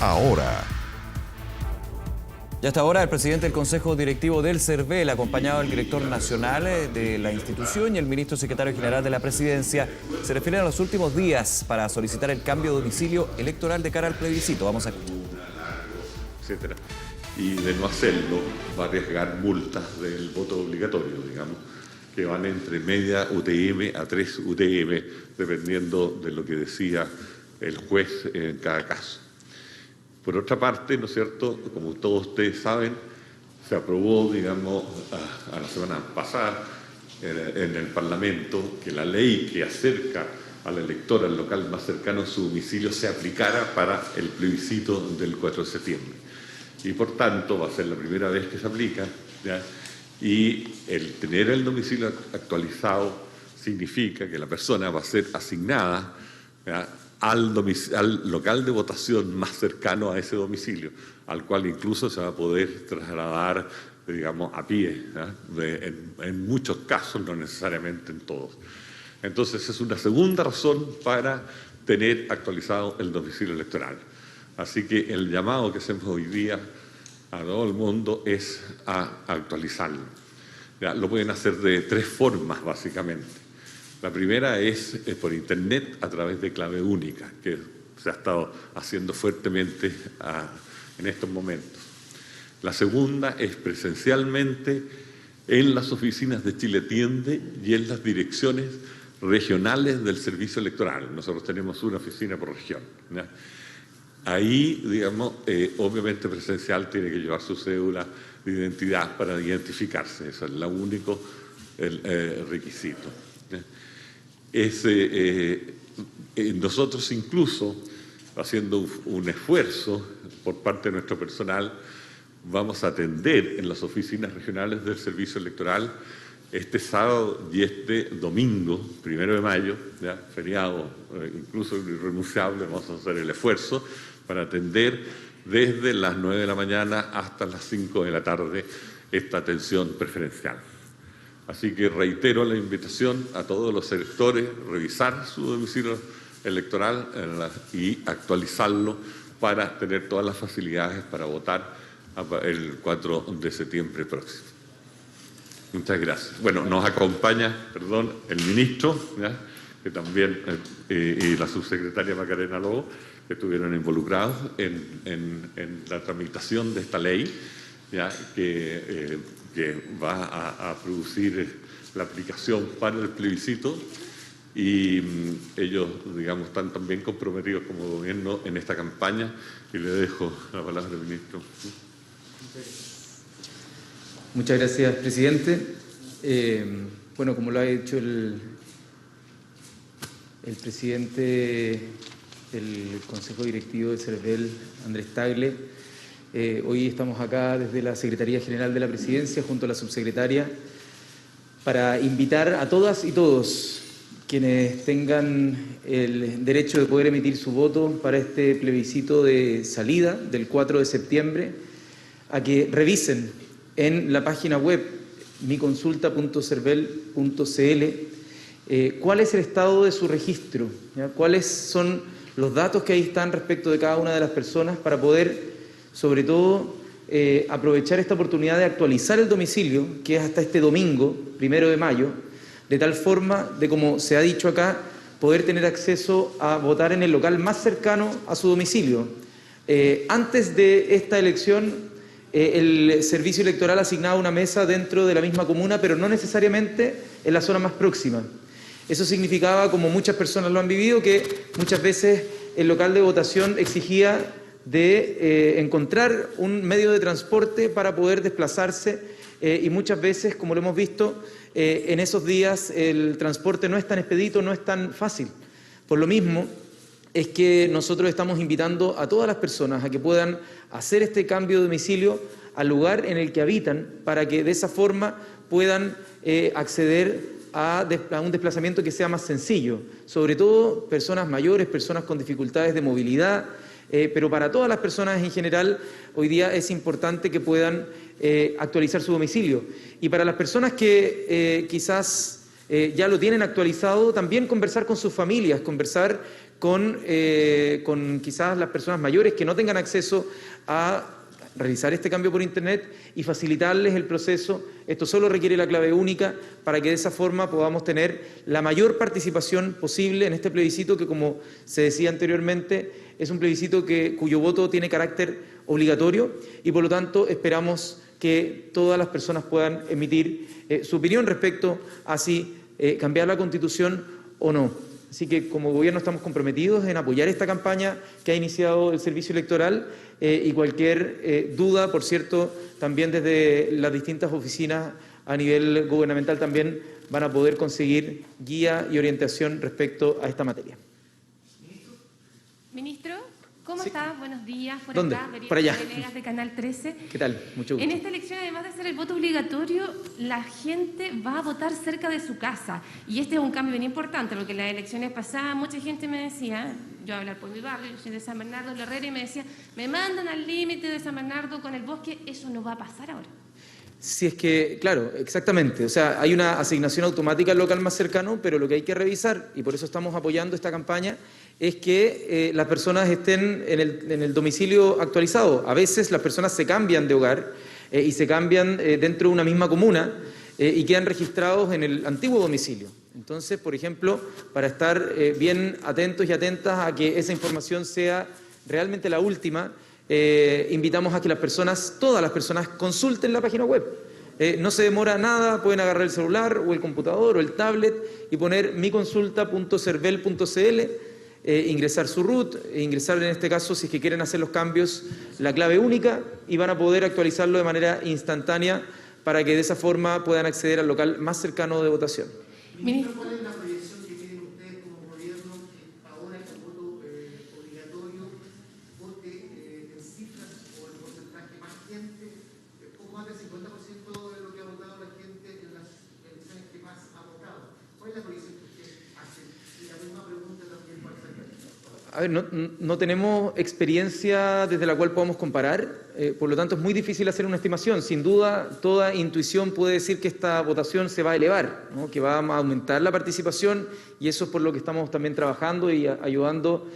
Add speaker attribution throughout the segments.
Speaker 1: ahora.
Speaker 2: Y hasta ahora el presidente del Consejo Directivo del CERVEL, acompañado del director nacional de la institución y el ministro secretario general de la Presidencia, se refieren a los últimos días para solicitar el cambio de domicilio electoral de cara al plebiscito. Vamos a escuchar.
Speaker 3: Etcétera. Y de no hacerlo va a arriesgar multas del voto obligatorio, digamos, que van entre media UTM a 3 UTM, dependiendo de lo que decía el juez en cada caso. Por otra parte, ¿no es cierto?, como todos ustedes saben, se aprobó, digamos, a la semana pasada en el Parlamento que la ley que acerca al elector al local más cercano a su domicilio se aplicara para el plebiscito del 4 de septiembre. Y por tanto va a ser la primera vez que se aplica, ¿ya? Y el tener el domicilio actualizado significa que la persona va a ser asignada, ¿ya?, al local de votación más cercano a ese domicilio, al cual incluso se va a poder trasladar, digamos, a pie, ¿ya?, en muchos casos, no necesariamente en todos. Entonces es una segunda razón para tener actualizado el domicilio electoral. Así que el llamado que hacemos hoy día a todo el mundo es a actualizarlo. Ya, lo pueden hacer de 3 formas, básicamente. La primera es por Internet a través de clave única, que se ha estado haciendo fuertemente en estos momentos. La segunda es presencialmente en las oficinas de Chile Tiende y en las direcciones regionales del servicio electoral. Nosotros tenemos una oficina por región, ¿ya? Ahí, digamos, obviamente presencial tiene que llevar su cédula de identidad para identificarse. Eso es el único requisito. Nosotros incluso, haciendo un esfuerzo por parte de nuestro personal, vamos a atender en las oficinas regionales del servicio electoral este sábado y este domingo, 1 de mayo, ¿ya?, feriado, incluso irrenunciable, vamos a hacer el esfuerzo para atender desde las 9 de la mañana hasta las 5 de la tarde esta atención preferencial. Así que reitero la invitación a todos los electores, revisar su domicilio electoral y actualizarlo para tener todas las facilidades para votar el 4 de septiembre próximo. Muchas gracias. Bueno, nos acompaña, el ministro, ¿ya?, que también, y la subsecretaria Macarena Lobo, que estuvieron involucrados en la tramitación de esta ley, ¿ya?, que va a producir la aplicación para el plebiscito, y ellos, digamos, están también comprometidos como gobierno en esta campaña, y le dejo la palabra al ministro.
Speaker 4: Muchas gracias, presidente. Bueno, como lo ha hecho el presidente del Consejo Directivo del CERVEL, Andrés Tagle, hoy estamos acá desde la Secretaría General de la Presidencia junto a la subsecretaria para invitar a todas y todos quienes tengan el derecho de poder emitir su voto para este plebiscito de salida del 4 de septiembre a que revisen en la página web miconsulta.cervel.cl cuál es el estado de su registro, ¿ya?, cuáles son los datos que ahí están respecto de cada una de las personas para poder, sobre todo, aprovechar esta oportunidad de actualizar el domicilio, que es hasta este domingo, 1 de mayo, de tal forma de, como se ha dicho acá, poder tener acceso a votar en el local más cercano a su domicilio. Antes de esta elección, el servicio electoral asignaba una mesa dentro de la misma comuna, pero no necesariamente en la zona más próxima. Eso significaba, como muchas personas lo han vivido, que muchas veces el local de votación exigía de encontrar un medio de transporte para poder desplazarse, y muchas veces, como lo hemos visto, en esos días el transporte no es tan expedito, no es tan fácil. Por lo mismo es que nosotros estamos invitando a todas las personas a que puedan hacer este cambio de domicilio al lugar en el que habitan, para que de esa forma puedan acceder a un desplazamiento que sea más sencillo, sobre todo personas mayores, personas con dificultades de movilidad, pero para todas las personas en general hoy día es importante que puedan actualizar su domicilio. Y para las personas que quizás ya lo tienen actualizado, también conversar con sus familias, conversar con quizás las personas mayores que no tengan acceso a realizar este cambio por Internet y facilitarles el proceso. Esto solo requiere la clave única para que de esa forma podamos tener la mayor participación posible en este plebiscito que, como se decía anteriormente, es un plebiscito cuyo voto tiene carácter obligatorio y por lo tanto esperamos que todas las personas puedan emitir su opinión respecto a si cambiar la Constitución o no. Así que como gobierno estamos comprometidos en apoyar esta campaña que ha iniciado el Servicio Electoral y cualquier duda, por cierto, también desde las distintas oficinas a nivel gubernamental también van a poder conseguir guía y orientación respecto a esta materia.
Speaker 1: Ministro, ¿cómo está? Buenos días. Por
Speaker 4: ¿Dónde?
Speaker 1: acá,
Speaker 4: Por allá.
Speaker 1: Venegas de Canal 13.
Speaker 4: ¿Qué tal? Mucho gusto.
Speaker 1: En esta elección, además de ser el voto obligatorio, la gente va a votar cerca de su casa. Y este es un cambio bien importante, porque en las elecciones pasadas mucha gente me decía, yo voy a hablar por mi barrio, yo soy de San Bernardo, La Herrera, y me decía, me mandan al límite de San Bernardo con el bosque, eso no va a pasar ahora.
Speaker 4: Si es que, claro, exactamente, o sea, hay una asignación automática al local más cercano, pero lo que hay que revisar, y por eso estamos apoyando esta campaña, es que las personas estén en el domicilio actualizado. A veces las personas se cambian de hogar y se cambian dentro de una misma comuna y quedan registrados en el antiguo domicilio. Entonces, por ejemplo, para estar bien atentos y atentas a que esa información sea realmente la última, invitamos a que las personas, todas las personas, consulten la página web. No se demora nada, pueden agarrar el celular o el computador o el tablet y poner miconsulta.cervel.cl, ingresar su root, ingresar en este caso, si es que quieren hacer los cambios, la clave única y van a poder actualizarlo de manera instantánea para que de esa forma puedan acceder al local más cercano de votación.
Speaker 5: Ministro, ¿cuál es la proyección que tienen ustedes como gobierno ahora que el voto obligatorio vote en cifras o en porcentaje más gente, poco más del 50% de lo que ha votado la gente en las elecciones que más ha votado? ¿Cuál es la proyección que ustedes hacen? Y la misma pregunta también para hacer.
Speaker 4: A ver, no tenemos experiencia desde la cual podamos comparar, por lo tanto es muy difícil hacer una estimación. Sin duda, toda intuición puede decir que esta votación se va a elevar, ¿no? Que va a aumentar la participación y eso es por lo que estamos también trabajando y ayudando,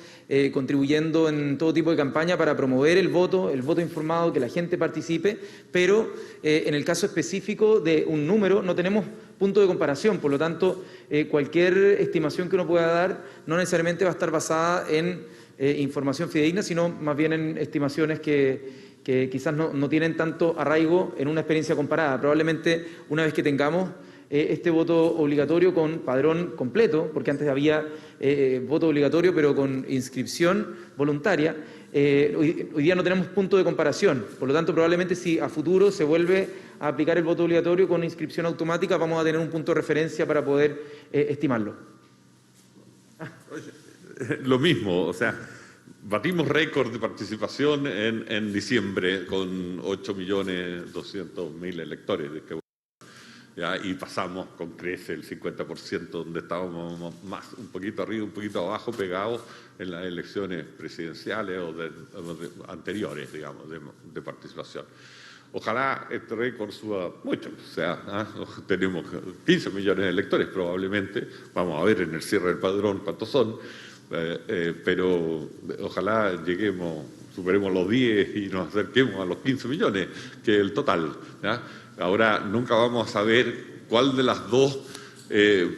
Speaker 4: contribuyendo en todo tipo de campaña para promover el voto informado, que la gente participe, pero en el caso específico de un número no tenemos punto de comparación, por lo tanto, cualquier estimación que uno pueda dar no necesariamente va a estar basada en información fidedigna, sino más bien en estimaciones que quizás no tienen tanto arraigo en una experiencia comparada. Probablemente una vez que tengamos este voto obligatorio con padrón completo, porque antes había voto obligatorio pero con inscripción voluntaria, hoy día no tenemos punto de comparación, por lo tanto probablemente si a futuro se vuelve a aplicar el voto obligatorio con inscripción automática vamos a tener un punto de referencia para poder estimarlo.
Speaker 3: Lo mismo, o sea, batimos récord de participación en diciembre con 8.200.000 electores. ¿Ya? Y pasamos con creces el 50%, donde estábamos más, un poquito arriba, un poquito abajo, pegados en las elecciones presidenciales o anteriores, digamos, de participación. Ojalá este récord suba mucho, o sea, tenemos 15 millones de electores probablemente, vamos a ver en el cierre del padrón cuántos son, pero ojalá superemos los 10 y nos acerquemos a los 15 millones, que es el total, ¿ya? Ahora nunca vamos a saber cuál de las dos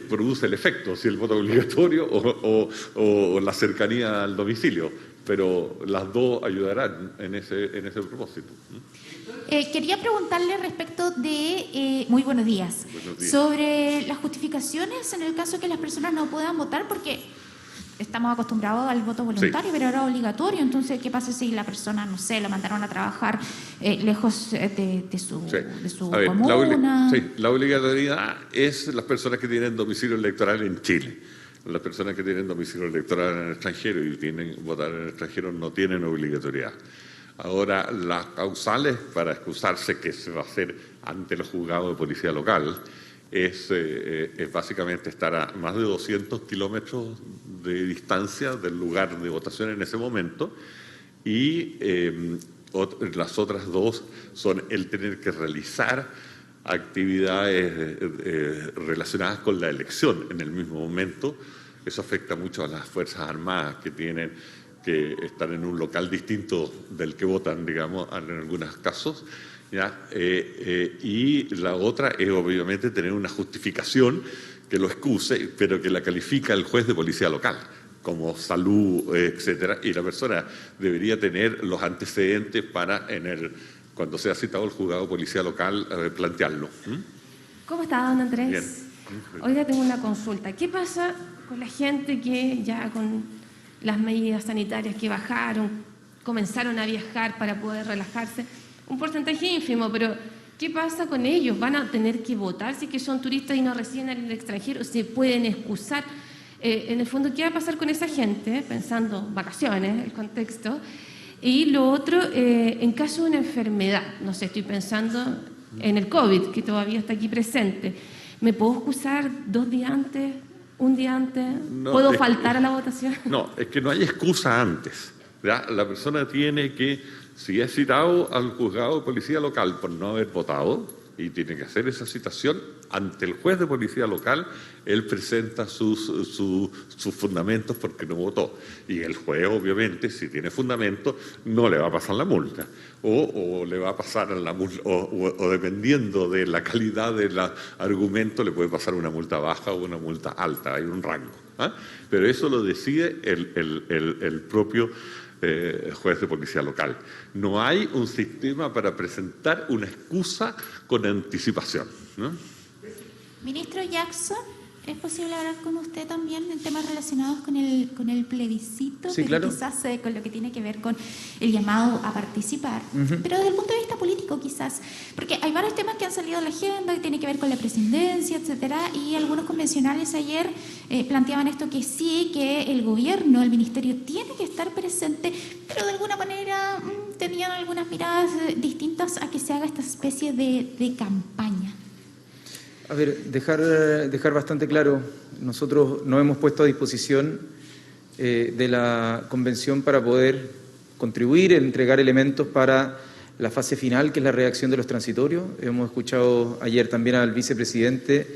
Speaker 3: produce el efecto, si el voto obligatorio o la cercanía al domicilio, pero las dos ayudarán en ese propósito.
Speaker 6: Quería preguntarle respecto de, muy buenos días, sobre las justificaciones en el caso que las personas no puedan votar, porque estamos acostumbrados al voto voluntario, sí, pero ahora obligatorio. Entonces, ¿qué pasa si la persona, no sé, la mandaron a trabajar lejos de su comuna?
Speaker 3: La obligatoriedad es las personas que tienen domicilio electoral en Chile. Las personas que tienen domicilio electoral en el extranjero y votar en el extranjero no tienen obligatoriedad. Ahora, las causales para excusarse, que se va a hacer ante los juzgados de policía local, es básicamente estar a más de 200 kilómetros de distancia del lugar de votación en ese momento y las otras dos son el tener que realizar actividades relacionadas con la elección en el mismo momento. Eso afecta mucho a las Fuerzas Armadas, que tienen que estar en un local distinto del que votan, digamos, en algunos casos, ¿ya? Y la otra es obviamente tener una justificación que lo excuse, pero que la califica el juez de policía local como salud, etcétera, y la persona debería tener los antecedentes para, cuando sea citado el juzgado de policía local, plantearlo.
Speaker 1: ¿Cómo está, don Andrés?
Speaker 3: Bien.
Speaker 1: Oiga, tengo una consulta. ¿Qué pasa con la gente que ya con las medidas sanitarias que bajaron, comenzaron a viajar para poder relajarse? Un porcentaje ínfimo, pero ¿qué pasa con ellos? ¿Van a tener que votar si que son turistas y no residen en el extranjero? ¿Se pueden excusar? En el fondo, ¿qué va a pasar con esa gente? Pensando vacaciones, el contexto. Y lo otro, en caso de una enfermedad, no sé, estoy pensando en el COVID, que todavía está aquí presente. ¿Me puedo excusar 2 días antes, 1 día antes?
Speaker 3: No,
Speaker 1: ¿Puedo faltar a la votación?
Speaker 3: No, es que no hay excusa antes, ¿ya? La persona tiene que, si es citado al juzgado de policía local por no haber votado, y tiene que hacer esa citación ante el juez de policía local, él presenta sus fundamentos porque no votó. Y el juez, obviamente, si tiene fundamentos, no le va a pasar la multa. O le va a pasar la multa, o dependiendo de la calidad del argumento, le puede pasar una multa baja o una multa alta, hay un rango. Pero eso lo decide el propio juez de policía local. No hay un sistema para presentar una excusa con anticipación, ¿no?
Speaker 6: Ministro Jackson, ¿es posible hablar con usted también en temas relacionados con el plebiscito?
Speaker 4: Sí,
Speaker 6: pero
Speaker 4: claro.
Speaker 6: quizás con lo que tiene que ver con el llamado a participar. Pero desde el punto de vista político quizás, porque hay varios temas que han salido a la agenda que tienen que ver con la presidencia, etcétera, y algunos convencionales ayer planteaban esto, que sí, que el gobierno, el ministerio tiene que estar presente, pero de alguna manera tenían algunas miradas distintas a que se haga esta especie de campaña.
Speaker 4: A ver, dejar bastante claro, nosotros nos hemos puesto a disposición de la convención para poder contribuir, entregar elementos para la fase final, que es la redacción de los transitorios. Hemos escuchado ayer también al vicepresidente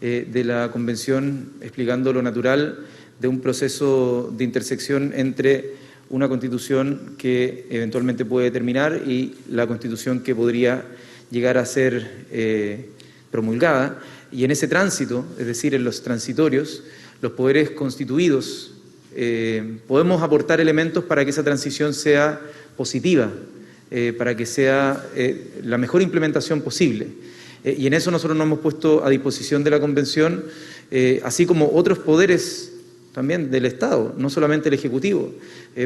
Speaker 4: de la convención explicando lo natural de un proceso de intersección entre una constitución que eventualmente puede terminar y la constitución que podría llegar a ser promulgada, y en ese tránsito, es decir, en los transitorios, los poderes constituidos podemos aportar elementos para que esa transición sea positiva, para que sea la mejor implementación posible. Y en eso nosotros nos hemos puesto a disposición de la Convención, así como otros poderes también del Estado, no solamente el Ejecutivo.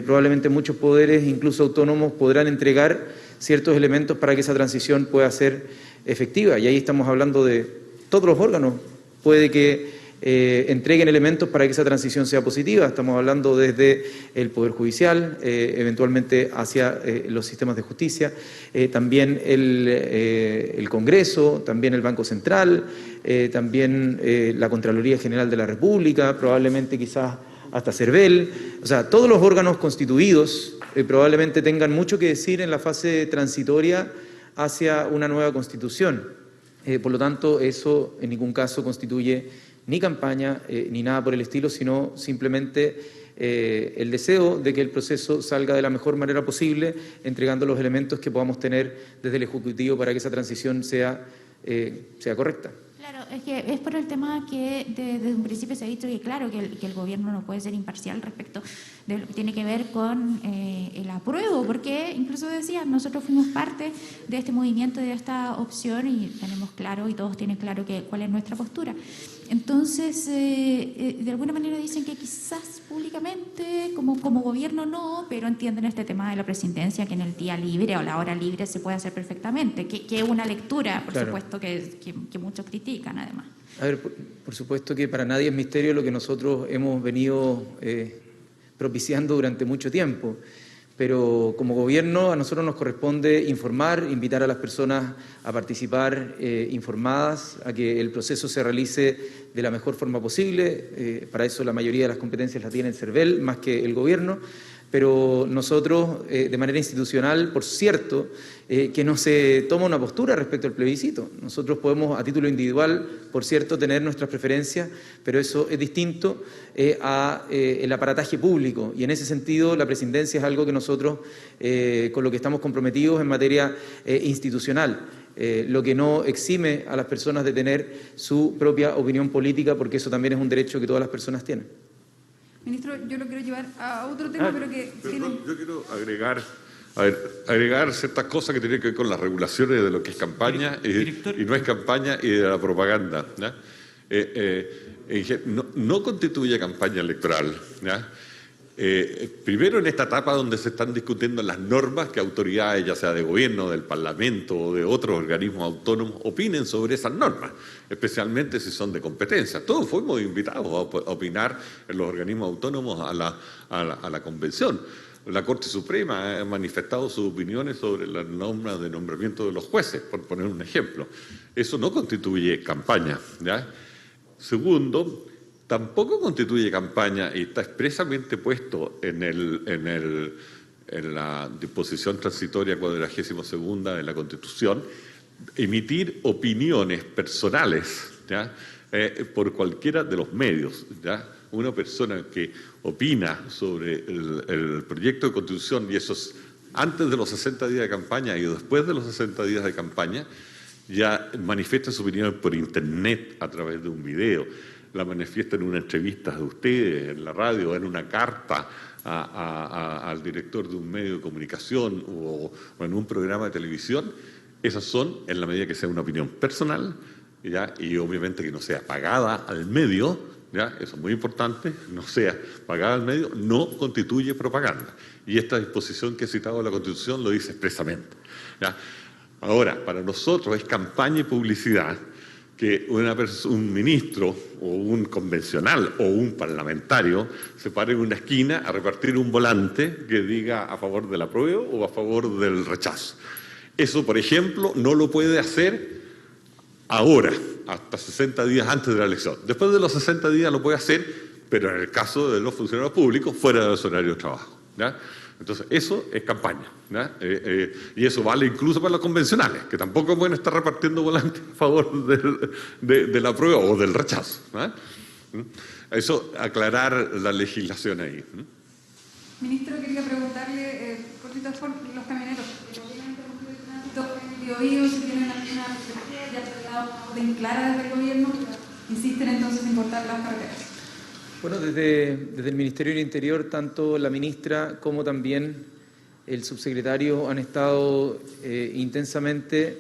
Speaker 4: Probablemente muchos poderes, incluso autónomos, podrán entregar ciertos elementos para que esa transición pueda ser efectiva, y ahí estamos hablando de todos los órganos. Puede que entreguen elementos para que esa transición sea positiva. Estamos hablando desde el Poder Judicial, eventualmente hacia los sistemas de justicia, también el Congreso, también el Banco Central, también la Contraloría General de la República, probablemente quizás hasta CERVEL. O sea, todos los órganos constituidos probablemente tengan mucho que decir en la fase transitoria hacia una nueva Constitución. Por lo tanto, eso en ningún caso constituye ni campaña ni nada por el estilo, sino simplemente el deseo de que el proceso salga de la mejor manera posible, entregando los elementos que podamos tener desde el Ejecutivo para que esa transición sea correcta.
Speaker 6: Claro, es que es por el tema que desde un principio se ha dicho que claro, que el gobierno no puede ser imparcial respecto de lo que tiene que ver con el apruebo, porque incluso decía, nosotros fuimos parte de este movimiento, de esta opción, y tenemos claro, y todos tienen claro cuál es nuestra postura. Entonces, de alguna manera dicen que quizás públicamente, como gobierno no, pero entienden este tema de la presidencia, que en el día libre o la hora libre se puede hacer perfectamente, que es una lectura, por
Speaker 4: Claro.
Speaker 6: supuesto, que muchos critican además.
Speaker 4: A ver, por supuesto que para nadie es misterio lo que nosotros hemos venido propiciando durante mucho tiempo, pero como gobierno a nosotros nos corresponde informar, invitar a las personas a participar informadas, a que el proceso se realice de la mejor forma posible. Para eso la mayoría de las competencias las tiene el CERVEL más que el gobierno, pero nosotros, de manera institucional, por cierto, que no se toma una postura respecto al plebiscito. Nosotros podemos, a título individual, por cierto, tener nuestras preferencias, pero eso es distinto al aparataje público. Y en ese sentido, la presidencia es algo que nosotros, con lo que estamos comprometidos en materia institucional, lo que no exime a las personas de tener su propia opinión política, porque eso también es un derecho que todas las personas tienen.
Speaker 7: Ministro, yo lo quiero llevar a otro tema, pero que...
Speaker 3: Perdón, yo quiero agregar ciertas cosas que tienen que ver con las regulaciones de lo que es campaña y no es campaña y de la propaganda, ¿ya? No constituye campaña electoral, ¿ya? Primero, en esta etapa donde se están discutiendo las normas que autoridades, ya sea de gobierno, del Parlamento o de otros organismos autónomos, opinen sobre esas normas, especialmente si son de competencia. Todos fuimos invitados a opinar en los organismos autónomos a la Convención. La Corte Suprema ha manifestado sus opiniones sobre las normas de nombramiento de los jueces, por poner un ejemplo. Eso no constituye campaña, ¿ya? Segundo, tampoco constituye campaña y está expresamente puesto en la disposición transitoria 42ª de la Constitución, emitir opiniones personales, ¿ya? Por cualquiera de los medios, ¿ya? Una persona que opina sobre el proyecto de Constitución, y eso es antes de los 60 días de campaña y después de los 60 días de campaña, ya manifiesta su opinión por Internet a través de un video, la manifiesta en una entrevista de ustedes, en la radio, en una carta al director de un medio de comunicación o en un programa de televisión. Esas son, en la medida que sea una opinión personal, ¿ya? Y obviamente que no sea pagada al medio, ¿ya? Eso es muy importante, no sea pagada al medio, no constituye propaganda. Y esta disposición que he citado de la Constitución lo dice expresamente, ¿ya? Ahora, para nosotros es campaña y publicidad que un ministro o un convencional o un parlamentario se pare en una esquina a repartir un volante que diga a favor del apruebo o a favor del rechazo. Eso, por ejemplo, no lo puede hacer ahora, hasta 60 días antes de la elección. Después de los 60 días lo puede hacer, pero en el caso de los funcionarios públicos, fuera de los horarios de trabajo, ¿ya? Entonces, eso es campaña, ¿ya? Y eso vale incluso para los convencionales, que tampoco pueden estar repartiendo volantes a favor de la prueba o del rechazo, ¿ya? Eso, aclarar la legislación ahí.
Speaker 7: Ministro, quería preguntarle, cortito, por los camioneros. En el Biobío se tienen alguna perspectiva, ya se ha dado una orden clara desde el gobierno, insisten entonces en cortar las carreteras.
Speaker 4: Bueno, desde el Ministerio del Interior, tanto la ministra como también el subsecretario han estado intensamente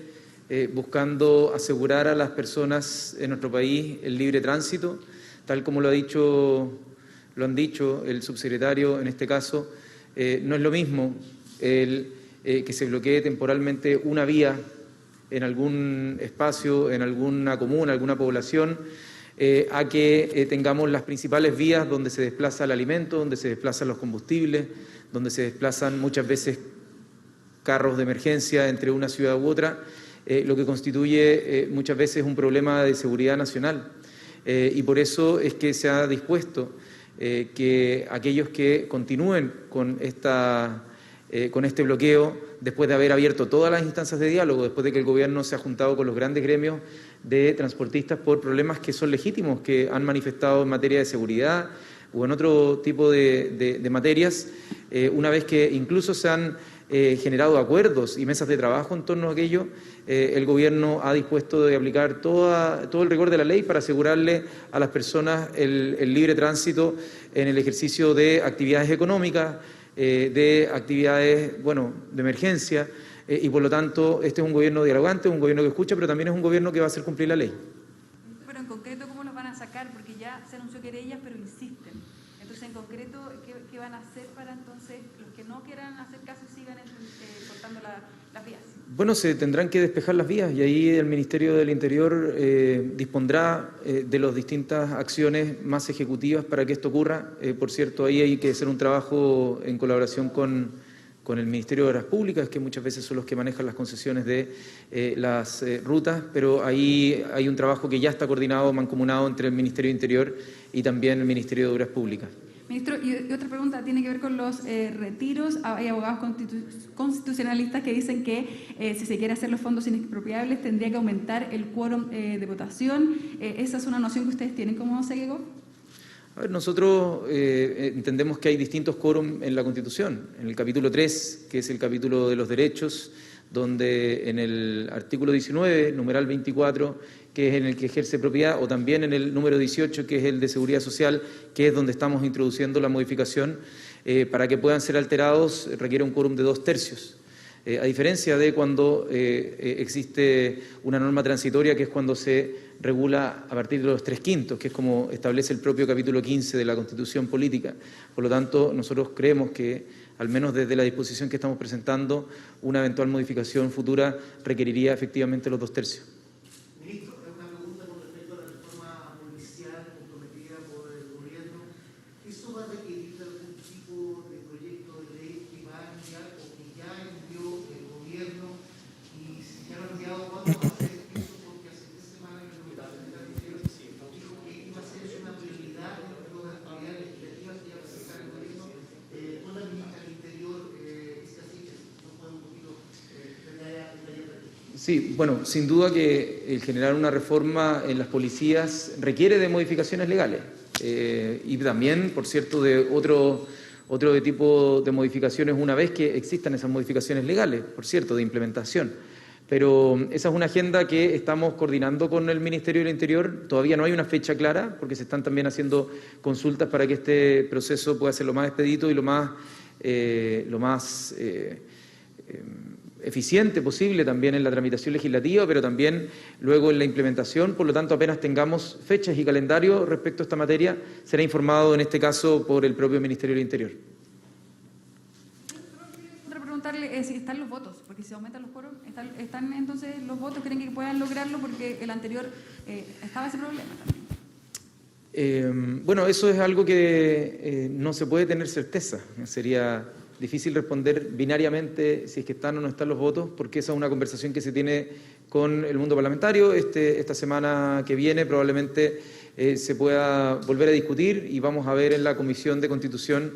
Speaker 4: buscando asegurar a las personas en nuestro país el libre tránsito, tal como lo han dicho el subsecretario en este caso. No es lo mismo que se bloquee temporalmente una vía en algún espacio, en alguna comuna, alguna población, a que tengamos las principales vías donde se desplaza el alimento, donde se desplazan los combustibles, donde se desplazan muchas veces carros de emergencia entre una ciudad u otra, lo que constituye muchas veces un problema de seguridad nacional. Y por eso es que se ha dispuesto que aquellos que continúen con este bloqueo, después de haber abierto todas las instancias de diálogo, después de que el gobierno se ha juntado con los grandes gremios de transportistas por problemas que son legítimos, que han manifestado en materia de seguridad o en otro tipo de materias, una vez que incluso se han generado acuerdos y mesas de trabajo en torno a aquello, el gobierno ha dispuesto de aplicar todo el rigor de la ley para asegurarle a las personas el libre tránsito en el ejercicio de actividades económicas, de actividades, de emergencia, y por lo tanto este es un gobierno dialogante, un gobierno que escucha, pero también es un gobierno que va a hacer cumplir la ley.
Speaker 7: Pero en concreto, ¿cómo los van a sacar? Porque ya se anunció querellas, pero insisten. Entonces, en concreto, ¿qué van a hacer para entonces los que no quieran hacer caso sigan cortando las vías?
Speaker 4: Bueno, se tendrán que despejar las vías y ahí el Ministerio del Interior dispondrá de las distintas acciones más ejecutivas para que esto ocurra. Por cierto, ahí hay que hacer un trabajo en colaboración con el Ministerio de Obras Públicas, que muchas veces son los que manejan las concesiones de las rutas, pero ahí hay un trabajo que ya está coordinado, mancomunado entre el Ministerio de Interior y también el Ministerio de Obras Públicas.
Speaker 7: Ministro, y otra pregunta tiene que ver con los retiros. Hay abogados constitucionalistas que dicen que si se quiere hacer los fondos inexpropiables tendría que aumentar el quórum de votación. ¿Esa es una noción que ustedes tienen como SEGECO?
Speaker 4: A ver, nosotros entendemos que hay distintos quórum en la Constitución. En el capítulo 3, que es el capítulo de los derechos, donde en el artículo 19, numeral 24, que es en el que ejerce propiedad, o también en el número 18, que es el de seguridad social, que es donde estamos introduciendo la modificación, para que puedan ser alterados requiere un quórum de 2/3. A diferencia de cuando existe una norma transitoria, que es cuando se regula a partir de los 3/5, que es como establece el propio capítulo 15 de la Constitución Política. Por lo tanto, nosotros creemos que, al menos desde la disposición que estamos presentando, una eventual modificación futura requeriría efectivamente los 2/3.
Speaker 5: Ministro, una pregunta con respecto a la reforma policial comprometida por el gobierno. ¿Eso va a requerir algún tipo de proyecto de ley que va a enviar o que ya envió el gobierno? Y si ya lo ha enviado, ¿cuándo va a ser eso? Porque hace 3 semanas que el Ministerio del Interior dijo que iba a ser eso una prioridad dentro de las actividades legislativas que iba a presentar el gobierno. Con la ministra del Interior, es así, no puede un poquito detallar.
Speaker 4: Sí, bueno, sin duda que el generar una reforma en las policías requiere de modificaciones legales y también, por cierto, de otro tipo de modificaciones una vez que existan esas modificaciones legales, por cierto, de implementación. Pero esa es una agenda que estamos coordinando con el Ministerio del Interior. Todavía no hay una fecha clara porque se están también haciendo consultas para que este proceso pueda ser lo más expedito y lo más eficiente posible también en la tramitación legislativa, pero también luego en la implementación. Por lo tanto, apenas tengamos fechas y calendario respecto a esta materia, será informado en este caso por el propio Ministerio del Interior.
Speaker 7: Otra preguntarle si están los votos, porque si aumentan los quórum, ¿están entonces los votos? ¿Creen que puedan lograrlo? Porque el anterior estaba ese problema también.
Speaker 4: Bueno, eso es algo que no se puede tener certeza. Sería difícil responder binariamente si es que están o no están los votos, porque esa es una conversación que se tiene con el mundo parlamentario. Esta semana que viene probablemente se pueda volver a discutir y vamos a ver en la Comisión de Constitución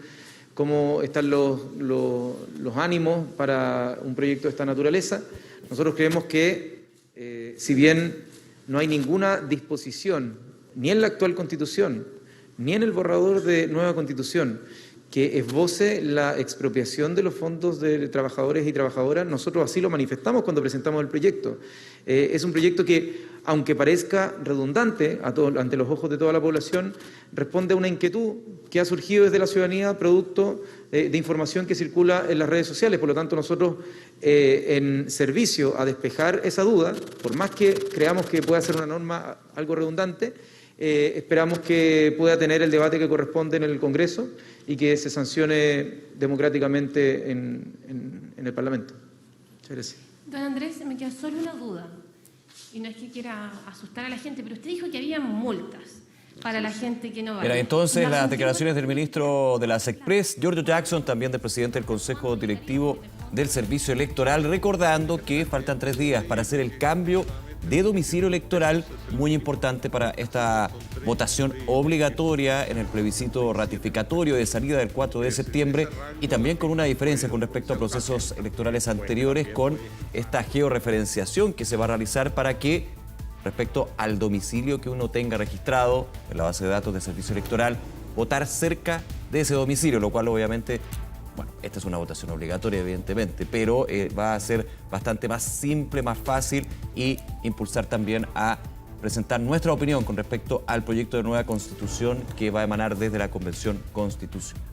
Speaker 4: cómo están los ánimos para un proyecto de esta naturaleza. Nosotros creemos que, si bien no hay ninguna disposición, ni en la actual Constitución, ni en el borrador de nueva Constitución, que esboce la expropiación de los fondos de trabajadores y trabajadoras, nosotros así lo manifestamos cuando presentamos el proyecto. Es un proyecto que, aunque parezca redundante ante los ojos de toda la población, responde a una inquietud que ha surgido desde la ciudadanía producto de información que circula en las redes sociales. Por lo tanto, nosotros, en servicio a despejar esa duda, por más que creamos que pueda ser una norma algo redundante, esperamos que pueda tener el debate que corresponde en el Congreso y que se sancione democráticamente en el Parlamento. Muchas gracias.
Speaker 1: Don Andrés, me queda solo una duda, y no es que quiera asustar a la gente, pero usted dijo que había multas para la gente que no va.
Speaker 2: Mira, entonces las declaraciones del ministro de la SECPRES, Giorgio Jackson, también del presidente del Consejo Directivo del Servicio Electoral, recordando que faltan 3 días para hacer el cambio de domicilio electoral, muy importante para esta votación obligatoria en el plebiscito ratificatorio de salida del 4 de septiembre y también con una diferencia con respecto a procesos electorales anteriores con esta georreferenciación que se va a realizar para que, respecto al domicilio que uno tenga registrado en la base de datos del servicio electoral, votar cerca de ese domicilio, lo cual obviamente, bueno, esta es una votación obligatoria evidentemente, pero va a ser bastante más simple, más fácil y impulsar también a presentar nuestra opinión con respecto al proyecto de nueva Constitución que va a emanar desde la Convención Constitucional.